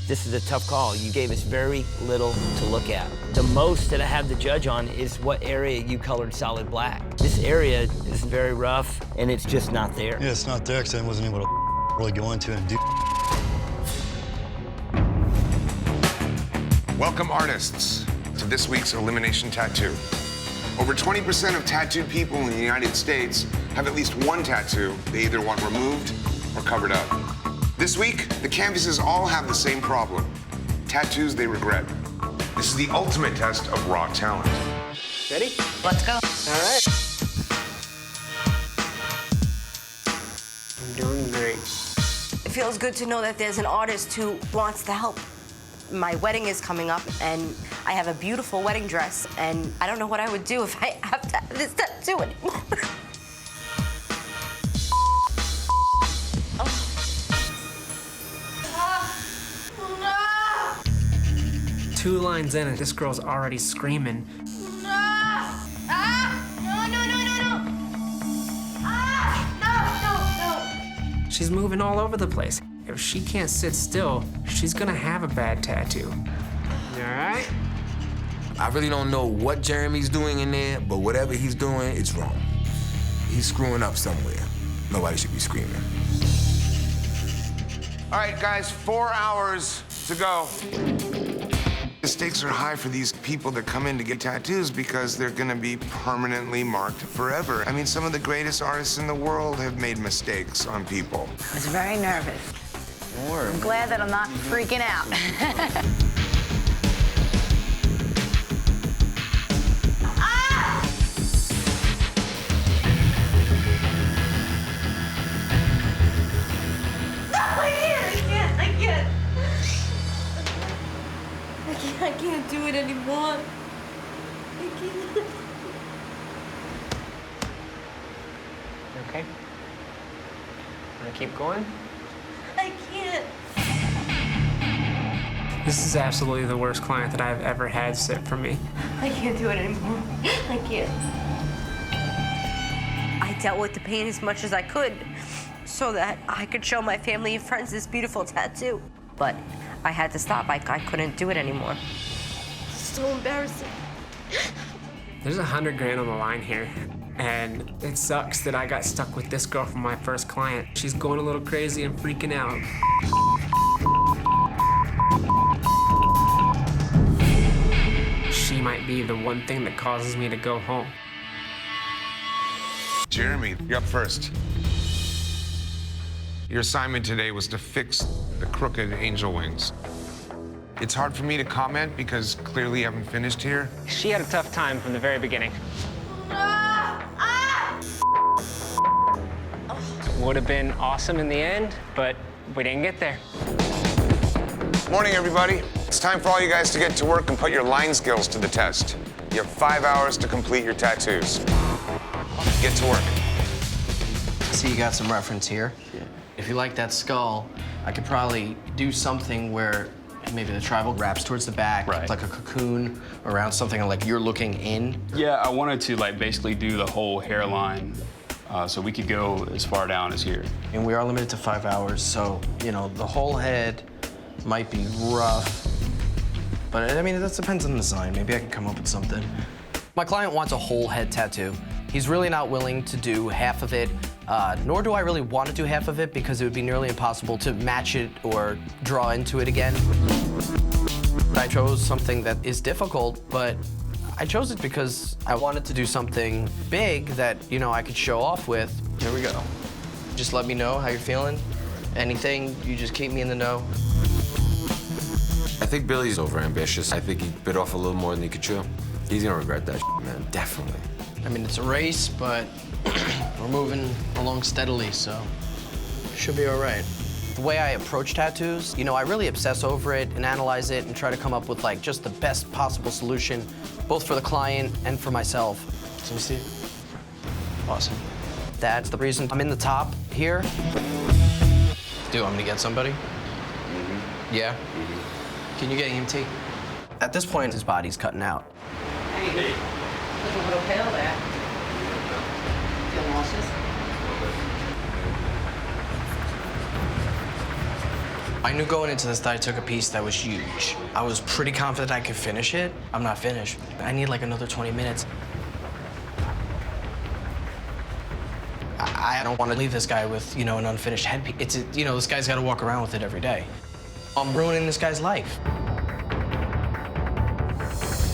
This is a tough call. You gave us very little to look at. The most that I have to judge on is what area you colored solid black. This area is very rough, and it's just not there. Yeah, it's not there because I wasn't able to really go into it and do. Welcome, artists, to this week's Elimination Tattoo. Over 20% of tattooed people in the United States have at least one tattoo they either want removed or covered up. This week, the canvases all have the same problem: tattoos they regret. This is the ultimate test of raw talent. Ready? Let's go. All right. I'm doing great. It feels good to know that there's an artist who wants to help. My wedding is coming up, and I have a beautiful wedding dress, and I don't know what I would do if I have to have this tattoo anymore. Two lines in, and this girl's already screaming. No! Ah! No, no, no, no, no! Ah! No, no, no! She's moving all over the place. If she can't sit still, she's gonna have a bad tattoo. You all right? I really don't know what Jeremy's doing in there, but whatever he's doing, it's wrong. He's screwing up somewhere. Nobody should be screaming. All right, guys, 4 hours to go. The stakes are high for these people that come in to get tattoos because they're gonna be permanently marked forever. I mean, some of the greatest artists in the world have made mistakes on people. I was very nervous. I'm glad that I'm not freaking out. Ah! No, I can't. I can't do it anymore. I can't. You okay? Wanna keep going? I can't. This is absolutely the worst client that I've ever had sit for me. I can't do it anymore. I can't. I dealt with the pain as much as I could so that I could show my family and friends this beautiful tattoo. But I had to stop. I couldn't do it anymore. It's so embarrassing. There's $100 grand on the line here, and it sucks that I got stuck with this girl from my first client. She's going a little crazy and freaking out. She might be the one thing that causes me to go home. Jeremy, you're up first. Your assignment today was to fix the crooked angel wings. It's hard for me to comment because clearly you haven't finished here. She had a tough time from the very beginning. Would have been awesome in the end, but we didn't get there. Morning, everybody. It's time for all you guys to get to work and put your line skills to the test. You have 5 hours to complete your tattoos. Get to work. See, you got some reference here. If you like that skull, I could probably do something where maybe the tribal wraps towards the back, Right. like a cocoon around something like you're looking in. Yeah, I wanted to basically do the whole hairline, so we could go as far down as here. And we are limited to 5 hours, so, the whole head might be rough. But, I mean, that depends on the design. Maybe I can come up with something. My client wants a whole head tattoo. He's really not willing to do half of it, nor do I really want to do half of it because it would be nearly impossible to match it or draw into it again. I chose something that is difficult, but I chose it because I wanted to do something big that, I could show off with. Here we go. Just let me know how you're feeling. Anything, you just keep me in the know. I think Billy's overambitious. I think he bit off a little more than he could chew. He's gonna regret that shit, man, definitely. I mean, it's a race, but we're moving along steadily, so should be all right. The way I approach tattoos, I really obsess over it and analyze it and try to come up with just the best possible solution, both for the client and for myself. So you see? Awesome. That's the reason I'm in the top here. Do you want me to get somebody? Mm-hmm. Yeah? Mm-hmm. Can you get EMT? At this point, his body's cutting out. Hey. Look a little pale there. Feel nauseous? I knew going into this that I took a piece that was huge. I was pretty confident I could finish it. I'm not finished. I need like another 20 minutes. I don't want to leave this guy with, an unfinished headpiece. This guy's got to walk around with it every day. I'm ruining this guy's life.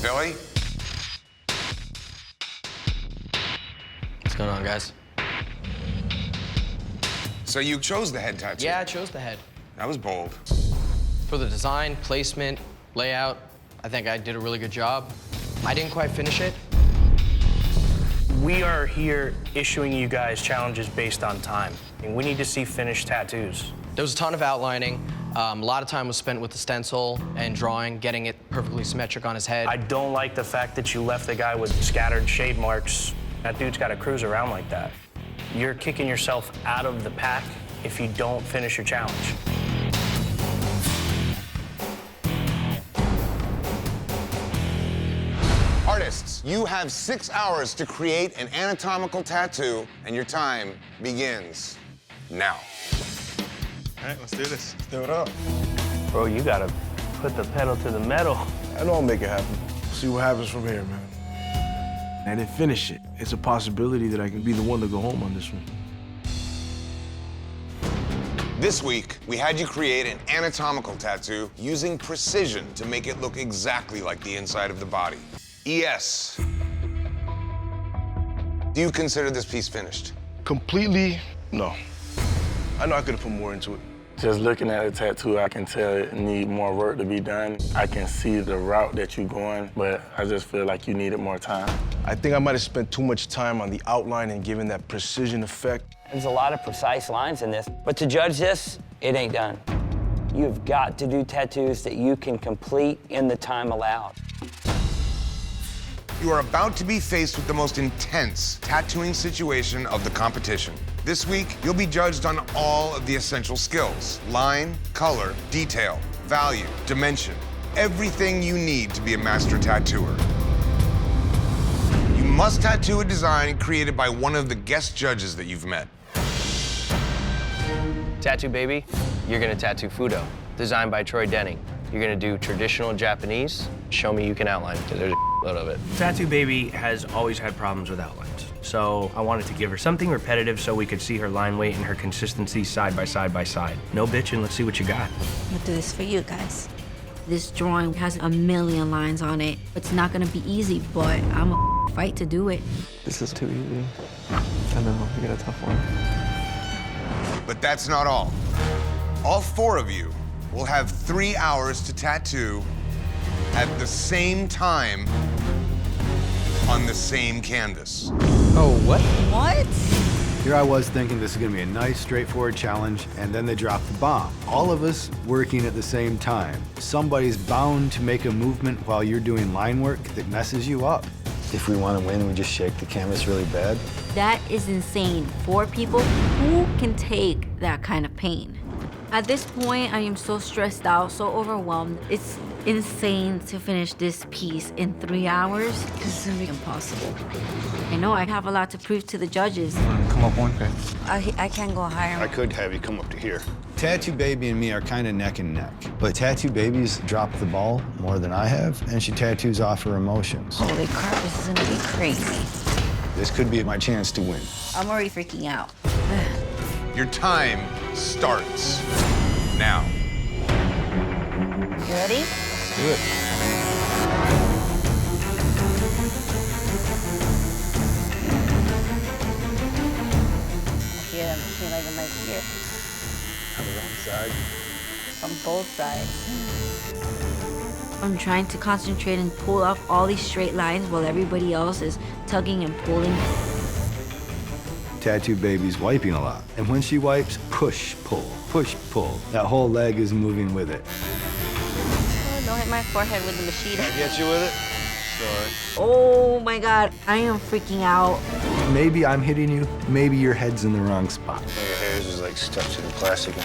Billy? What's going on, guys? So you chose the head tattoo? Yeah, I chose the head. That was bold. For the design, placement, layout, I think I did a really good job. I didn't quite finish it. We are here issuing you guys challenges based on time. And we need to see finished tattoos. There was a ton of outlining. A lot of time was spent with the stencil and drawing, getting it perfectly symmetric on his head. I don't like the fact that you left the guy with scattered shade marks. That dude's got to cruise around like that. You're kicking yourself out of the pack if you don't finish your challenge. Artists, you have 6 hours to create an anatomical tattoo, and your time begins now. All right, let's do this. Let's do it up. Bro, you got to put the pedal to the metal. I know I'll make it happen. See what happens from here, man. I didn't finish it. It's a possibility that I can be the one to go home on this one. This week, we had you create an anatomical tattoo using precision to make it look exactly like the inside of the body. ES. Do you consider this piece finished? Completely, no. I know I could have put more into it. Just looking at the tattoo, I can tell it need more work to be done. I can see the route that you're going, but I just feel like you needed more time. I think I might have spent too much time on the outline and given that precision effect. There's a lot of precise lines in this, but to judge this, it ain't done. You've got to do tattoos that you can complete in the time allowed. You are about to be faced with the most intense tattooing situation of the competition. This week, you'll be judged on all of the essential skills: line, color, detail, value, dimension, everything you need to be a master tattooer. You must tattoo a design created by one of the guest judges that you've met. Tattoo Baby, you're gonna tattoo Fudo, designed by Troy Denning. You're gonna do traditional Japanese. Show me you can outline, because there's a load of it. Tattoo Baby has always had problems with outlines. So I wanted to give her something repetitive so we could see her line weight and her consistency side by side by side. No bitching, let's see what you got. I'm gonna do this for you guys. This drawing has a million lines on it. It's not gonna be easy, but I'm gonna fight to do it. This is too easy. I know, you got a tough one. But that's not all. All 4 of you will have 3 hours to tattoo at the same time on the same canvas. Oh, what? What? Here I was thinking this is gonna be a nice, straightforward challenge, and then they dropped the bomb. All of us working at the same time. Somebody's bound to make a movement while you're doing line work that messes you up. If we want to win, we just shake the canvas really bad. That is insane. 4 people, who can take that kind of pain? At this point, I am so stressed out, so overwhelmed. It's insane to finish this piece in 3 hours. This is gonna be impossible. I know I have a lot to prove to the judges. Come up one? Okay. I can't go higher. I could have you come up to here. Tattoo Baby and me are kind of neck and neck. But Tattoo Baby's dropped the ball more than I have, and she tattoos off her emotions. Holy crap, this is gonna be crazy. This could be my chance to win. I'm already freaking out. Your time starts now. You ready? Let's do it. I feel like it might be here. On the wrong side. From both sides. I'm trying to concentrate and pull off all these straight lines while everybody else is tugging and pulling. Tattoo Baby's wiping a lot. And when she wipes, push, pull, push, pull. That whole leg is moving with it. Oh, don't hit my forehead with the machine. Can I get you with it? Sorry. Oh my God, I am freaking out. Maybe I'm hitting you, maybe your head's in the wrong spot. Your hair is like stuck to the plastic.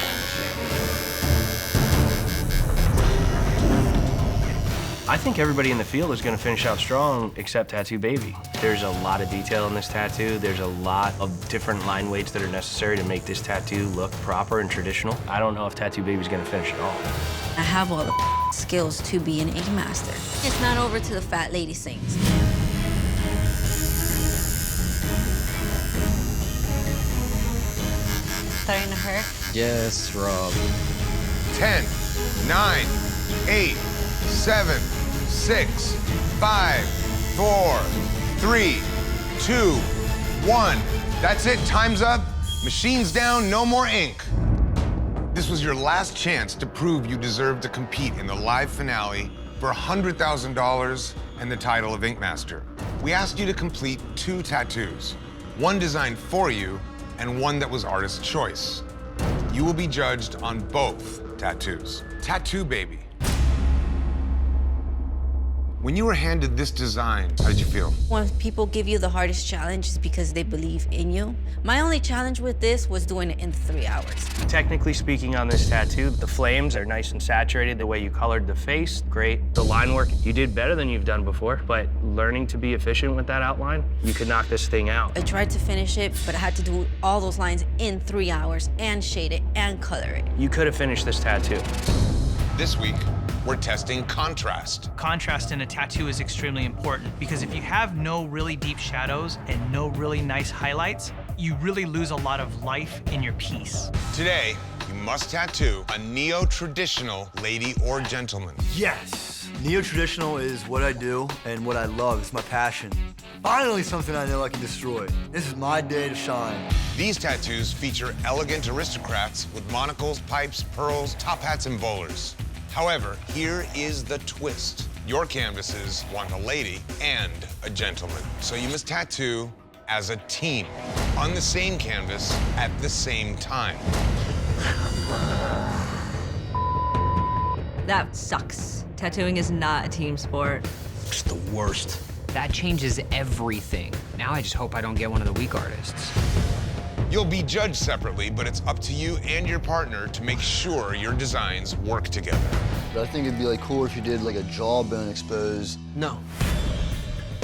I think everybody in the field is gonna finish out strong except Tattoo Baby. There's a lot of detail in this tattoo. There's a lot of different line weights that are necessary to make this tattoo look proper and traditional. I don't know if Tattoo Baby's gonna finish it all. I have all the skills to be an ink master. It's not over till the fat lady sings. Starting to hurt? Yes, Rob. 10, 9, 8, 7, 6, 5, 4, 3, 2, 1. That's it, time's up. Machine's down, no more ink. This was your last chance to prove you deserved to compete in the live finale for $100,000 and the title of Ink Master. We asked you to complete 2 tattoos, one designed for you and one that was artist's choice. You will be judged on both tattoos. Tattoo Baby. When you were handed this design, how did you feel? When people give you the hardest challenge, it's because they believe in you. My only challenge with this was doing it in 3 hours. Technically speaking on this tattoo, the flames are nice and saturated. The way you colored the face, great. The line work, you did better than you've done before, but learning to be efficient with that outline, you could knock this thing out. I tried to finish it, but I had to do all those lines in 3 hours and shade it and color it. You could have finished this tattoo. This week, we're testing contrast. Contrast in a tattoo is extremely important because if you have no really deep shadows and no really nice highlights, you really lose a lot of life in your piece. Today, you must tattoo a neo-traditional lady or gentleman. Yes! Neo-traditional is what I do and what I love. It's my passion. Finally something I know I can destroy. This is my day to shine. These tattoos feature elegant aristocrats with monocles, pipes, pearls, top hats, and bowlers. However, here is the twist. Your canvases want a lady and a gentleman. So you must tattoo as a team on the same canvas at the same time. That sucks. Tattooing is not a team sport. It's the worst. That changes everything. Now I just hope I don't get one of the weak artists. You'll be judged separately, but it's up to you and your partner to make sure your designs work together. But I think it'd be like cool if you did like a jawbone exposed. No.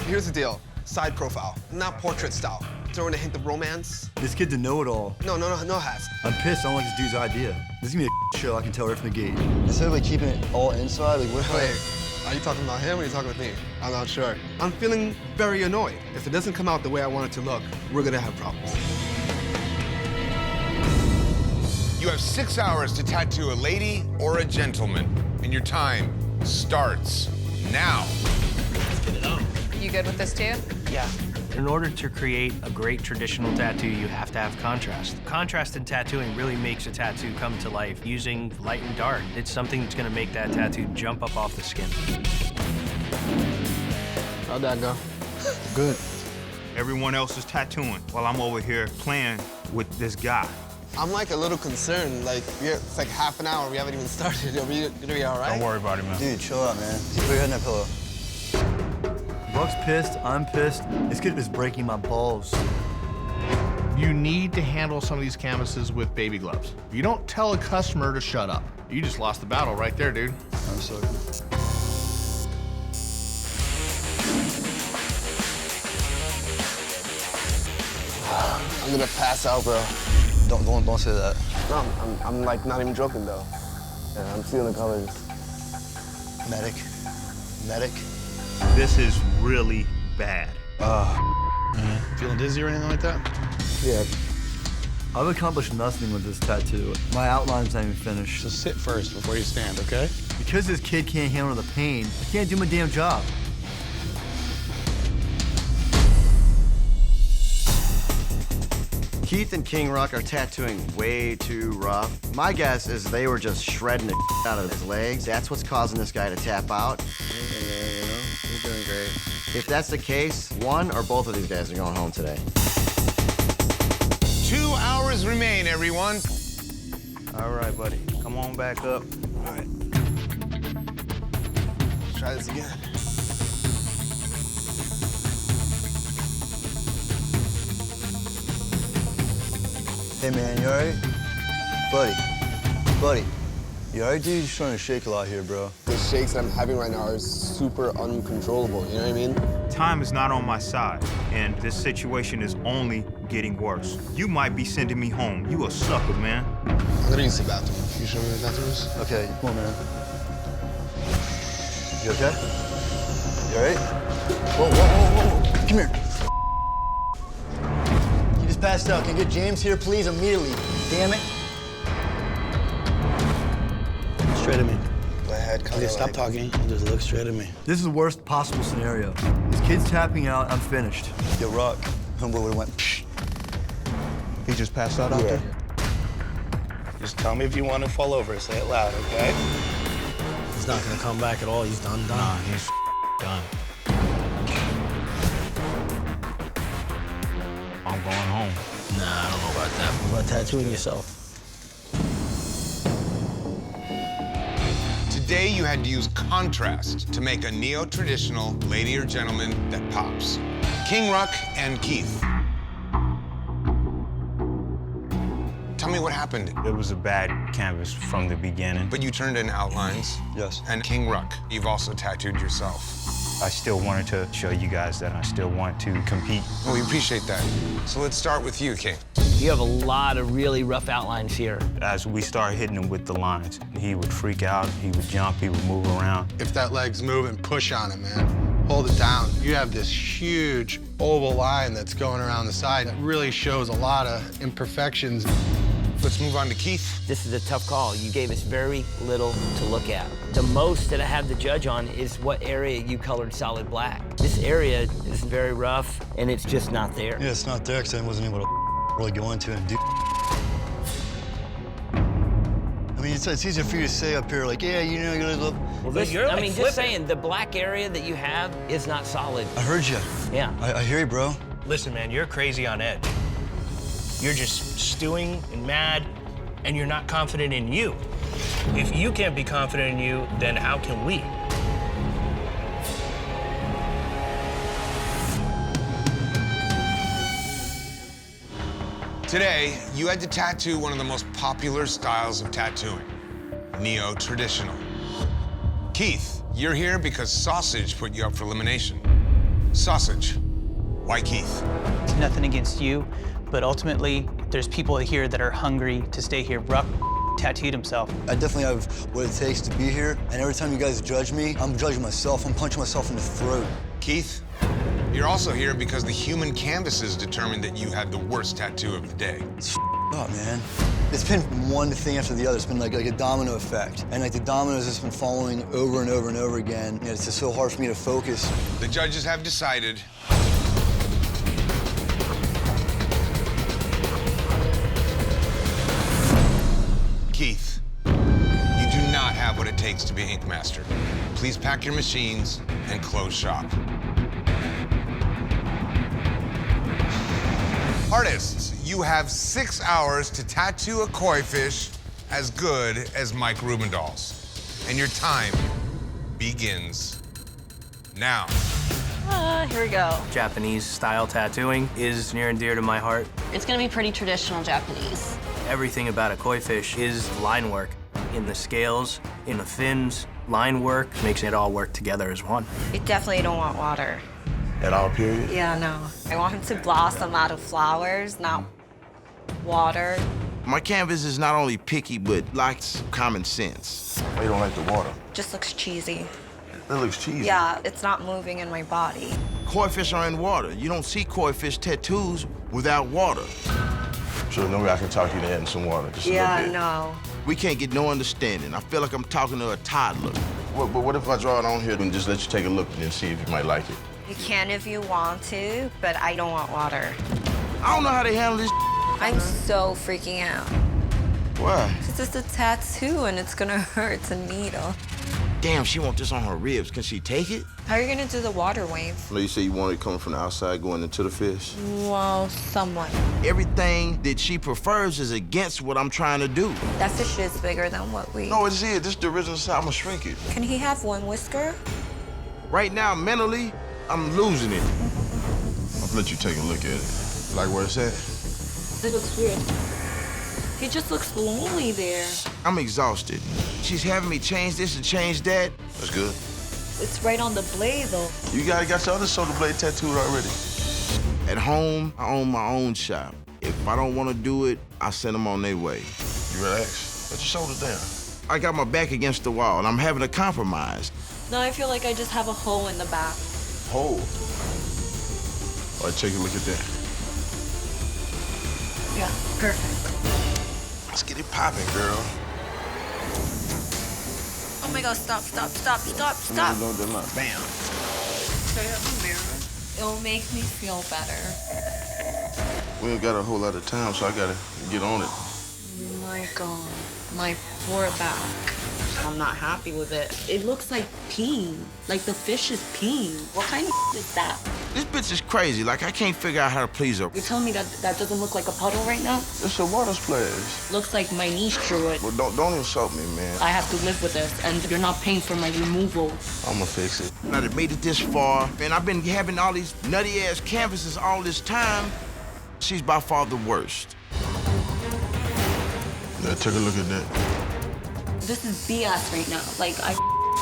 Here's the deal. Side profile, not portrait style. Throwing a hint of romance. This kid's a know-it-all. No hats. I'm pissed. I don't like this dude's idea. This is gonna be a show. I can tell right from the gate. Instead of like keeping it all inside, like what? Wait, are you talking about him or are you talking with me? I'm not sure. I'm feeling very annoyed. If it doesn't come out the way I want it to look, we're gonna have problems. You have 6 hours to tattoo a lady or a gentleman, and your time starts now. Let's get it on. You good with this too? Yeah. In order to create a great traditional tattoo, you have to have contrast. Contrast in tattooing really makes a tattoo come to life. Using light and dark, it's something that's gonna make that tattoo jump up off the skin. How'd that go? Good. Everyone else is tattooing while I'm over here playing with this guy. I'm like a little concerned. Like, it's like half an hour. We haven't even started. Are we gonna be all right? Don't worry about it, man. Dude, chill out, man. Put your head in that pillow. Buck's pissed. I'm pissed. This kid is breaking my balls. You need to handle some of these canvases with baby gloves. You don't tell a customer to shut up. You just lost the battle right there, dude. I'm sorry. I'm gonna pass out, bro. Don't say that. No, I'm like not even joking though. Yeah, I'm feeling the colors. Medic. This is really bad. Feeling dizzy or anything like that? Yeah. I've accomplished nothing with this tattoo. My outline's not even finished. So sit first before you stand, okay? Because this kid can't handle the pain, I can't do my damn job. Keith and King Rock are tattooing way too rough. My guess is they were just shredding the out of his legs. That's what's causing this guy to tap out. You're doing great. If that's the case, one or both of these guys are going home today. 2 hours remain, everyone. All right, buddy. Come on back up. All right. Let's try this again. Hey man, you alright? Buddy, You alright, dude? You're trying to shake a lot here, bro. The shakes that I'm having right now are super uncontrollable, you know what I mean? Time is not on my side, and this situation is only getting worse. You might be sending me home. You a sucker, man. I'm gonna use the bathroom. Can you show me where the bathroom is? Okay, come on, man. You okay? You alright? Whoa, whoa, whoa, whoa. Come here. He just passed out. Can you get James here, please, immediately? Damn it. Straight at me. My head kind of stop talking and just look straight at me. This is the worst possible scenario. This kid's tapping out. I'm finished. Yo, Rock, homeboy would've went, psh. He just passed out there? Just tell me if you want to fall over. Say it loud, okay? He's not gonna come back at all. He's done. Nah, he's done. I'm going home. Nah, I don't know about that. What about tattooing yourself? Today you had to use contrast to make a neo-traditional lady or gentleman that pops. King Ruck and Keith. Tell me what happened. It was a bad canvas from the beginning. But you turned in outlines. Yes. And King Ruck, you've also tattooed yourself. I still wanted to show you guys that I still want to compete. Well, we appreciate that. So let's start with you, King. You have a lot of really rough outlines here. As we started hitting him with the lines, he would freak out, he would jump, he would move around. If that leg's moving, push on it, man. Hold it down. You have this huge oval line that's going around the side that really shows a lot of imperfections. Let's move on to Keith. This is a tough call. You gave us very little to look at. The most that I have to judge on is what area you colored solid black. This area is very rough, and it's just not there. Yeah, it's not there because I wasn't able to really go into it and do. I mean, it's easier for you to say up here, like, yeah, you know, you're gonna look. Well, this, I mean, just saying, the black area that you have is not solid. I heard you. Yeah. I hear you, bro. Listen, man, you're crazy on edge. You're just stewing and mad, and you're not confident in you. If you can't be confident in you, then how can we? Today, you had to tattoo one of the most popular styles of tattooing, neo-traditional. Keith, you're here because Sausage put you up for elimination. Sausage, why Keith? It's nothing against you, but ultimately, there's people here that are hungry to stay here. Ruck tattooed himself. I definitely have what it takes to be here, and every time you guys judge me, I'm judging myself. I'm punching myself in the throat. Keith, you're also here because the human canvases determined that you had the worst tattoo of the day. Oh, man. It's been one thing after the other. It's been like a domino effect. And like the dominoes has been following over and over and over again. And it's just so hard for me to focus. The judges have decided Keith, you do not have what it takes to be Ink Master. Please pack your machines and close shop. Artists, you have 6 hours to tattoo a koi fish as good as Mike Rubendahl's. And your time begins now. Here we go. Japanese style tattooing is near and dear to my heart. It's gonna be pretty traditional Japanese. Everything about a koi fish is line work. In the scales, in the fins, line work makes it all work together as one. You definitely don't want water. At all, period? Yeah, no. I want him to blossom out of flowers, not water. My canvas is not only picky, but lacks common sense. Why you don't like the water? Just looks cheesy. That looks cheesy. Yeah, it's not moving in my body. Koi fish are in water. You don't see koi fish tattoos without water. So maybe I can talk you into adding some water, just a little bit. No. We can't get no understanding. I feel like I'm talking to a toddler. But what if I draw it on here and just let you take a look and then see if you might like it? You can if you want to, but I don't want water. I don't know how they handle this. I'm so freaking out. Why? It's just a tattoo and it's gonna hurt. It's a needle. Damn, she wants this on her ribs. Can she take it? How are you gonna do the water wave? No, you say you want it coming from the outside going into the fish? Well, somewhat. Everything that she prefers is against what I'm trying to do. That fish is bigger than what we... No, it's it. This is the original size. I'm gonna shrink it. Can he have one whisker? Right now, mentally, I'm losing it. I'll let you take a look at it. Like where it's at? It looks weird. He just looks lonely there. I'm exhausted. She's having me change this and change that. That's good. It's right on the blade, though. You got your other shoulder blade tattooed already. At home, I own my own shop. If I don't want to do it, I send them on their way. You relax. Put your shoulders down. I got my back against the wall, and I'm having to compromise. Now I feel like I just have a hole in the back. Hole. All right, take a look at that. Yeah, perfect. Let's get it popping, girl. Oh my God, stop. No, bam. Straight up the mirror. It'll make me feel better. We ain't got a whole lot of time, so I gotta get on it. My God, my poor back. I'm not happy with it. It looks like peeing. Like the fish is peeing. What kind of is that? This bitch is crazy. Like, I can't figure out how to please her. You're telling me that doesn't look like a puddle right now? It's a water splash. Looks like my niece drew it. Well, don't insult me, man. I have to live with this, and you're not paying for my removal. I'ma fix it. Now that made it this far, and I've been having all these nutty-ass canvases all this time, she's by far the worst. Yeah, take a look at that. This is BS right now. Like, I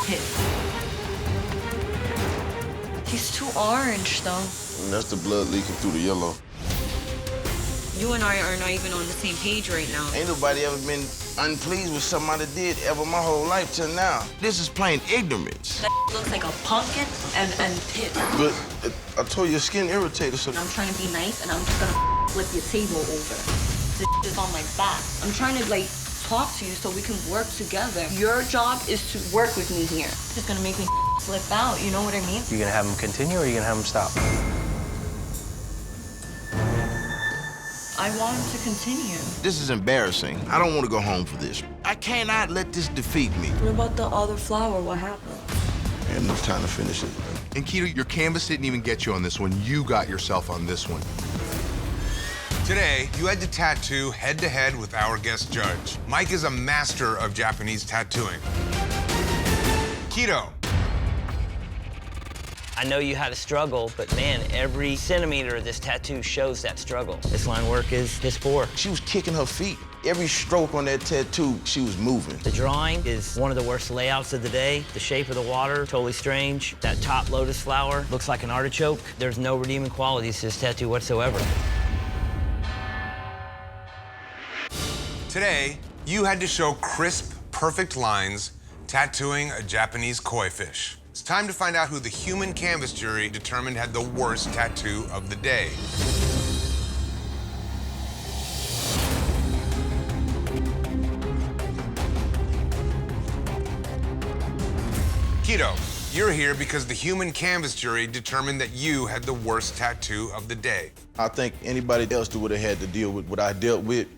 pissed. He's too orange, though. And that's the blood leaking through the yellow. You and I are not even on the same page right now. Ain't nobody ever been unpleased with something I did ever my whole life till now. This is plain ignorance. That looks like a pumpkin and pit. But I told you your skin irritated, so... I'm trying to be nice, and I'm just gonna flip your table over. This is on my back. I'm trying to, like, talk to you so we can work together. Your job is to work with me here. It's just gonna make me slip out, you know what I mean? You gonna have him continue or you gonna have him stop? I want him to continue. This is embarrassing. I don't want to go home for this. I cannot let this defeat me. What about the other flower? What happened? I had enough time to finish it. And Keto, your canvas didn't even get you on this one. You got yourself on this one. Today, you had to tattoo head-to-head with our guest judge. Mike is a master of Japanese tattooing. Keto. I know you had a struggle, but man, every centimeter of this tattoo shows that struggle. This line work is piss poor. She was kicking her feet. Every stroke on that tattoo, she was moving. The drawing is one of the worst layouts of the day. The shape of the water, totally strange. That top lotus flower looks like an artichoke. There's no redeeming qualities to this tattoo whatsoever. Today, you had to show crisp, perfect lines tattooing a Japanese koi fish. It's time to find out who the human canvas jury determined had the worst tattoo of the day. Keto, you're here because the human canvas jury determined that you had the worst tattoo of the day. I think anybody else that would have had to deal with what I dealt with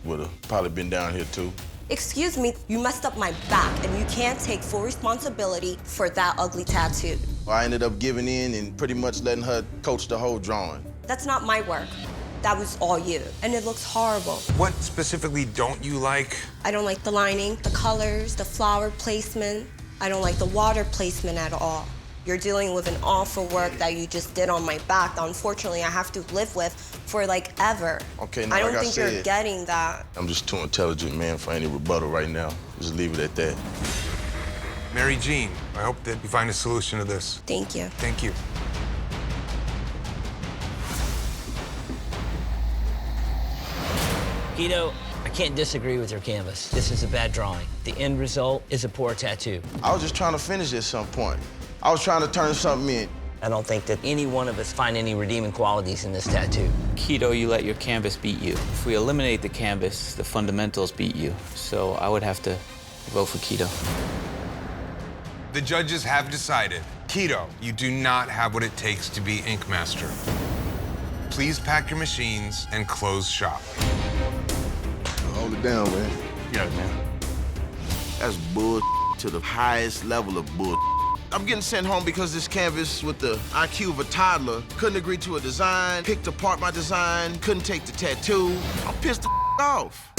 would have probably been down here too. Excuse me, you messed up my back, and you can't take full responsibility for that ugly tattoo. I ended up giving in and pretty much letting her coach the whole drawing. That's not my work. That was all you, and it looks horrible. What specifically don't you like? I don't like the lining, the colors, the flower placement. I don't like the water placement at all. You're dealing with an awful work that you just did on my back that unfortunately I have to live with for like ever. Okay, now I don't like think I said, you're getting that. I'm just too intelligent, man, for any rebuttal right now. Just leave it at that. Mary Jean, I hope that you find a solution to this. Thank you. Thank you. Keto, I can't disagree with your canvas. This is a bad drawing. The end result is a poor tattoo. I was just trying to finish at some point. I was trying to turn something in. I don't think that any one of us find any redeeming qualities in this tattoo. Keto, you let your canvas beat you. If we eliminate the canvas, the fundamentals beat you. So I would have to vote for Keto. The judges have decided. Keto, you do not have what it takes to be Ink Master. Please pack your machines and close shop. Hold it down, man. Yeah, man. That's bull to the highest level of bull. I'm getting sent home because this canvas with the IQ of a toddler couldn't agree to a design, picked apart my design, couldn't take the tattoo. I'm pissed the off.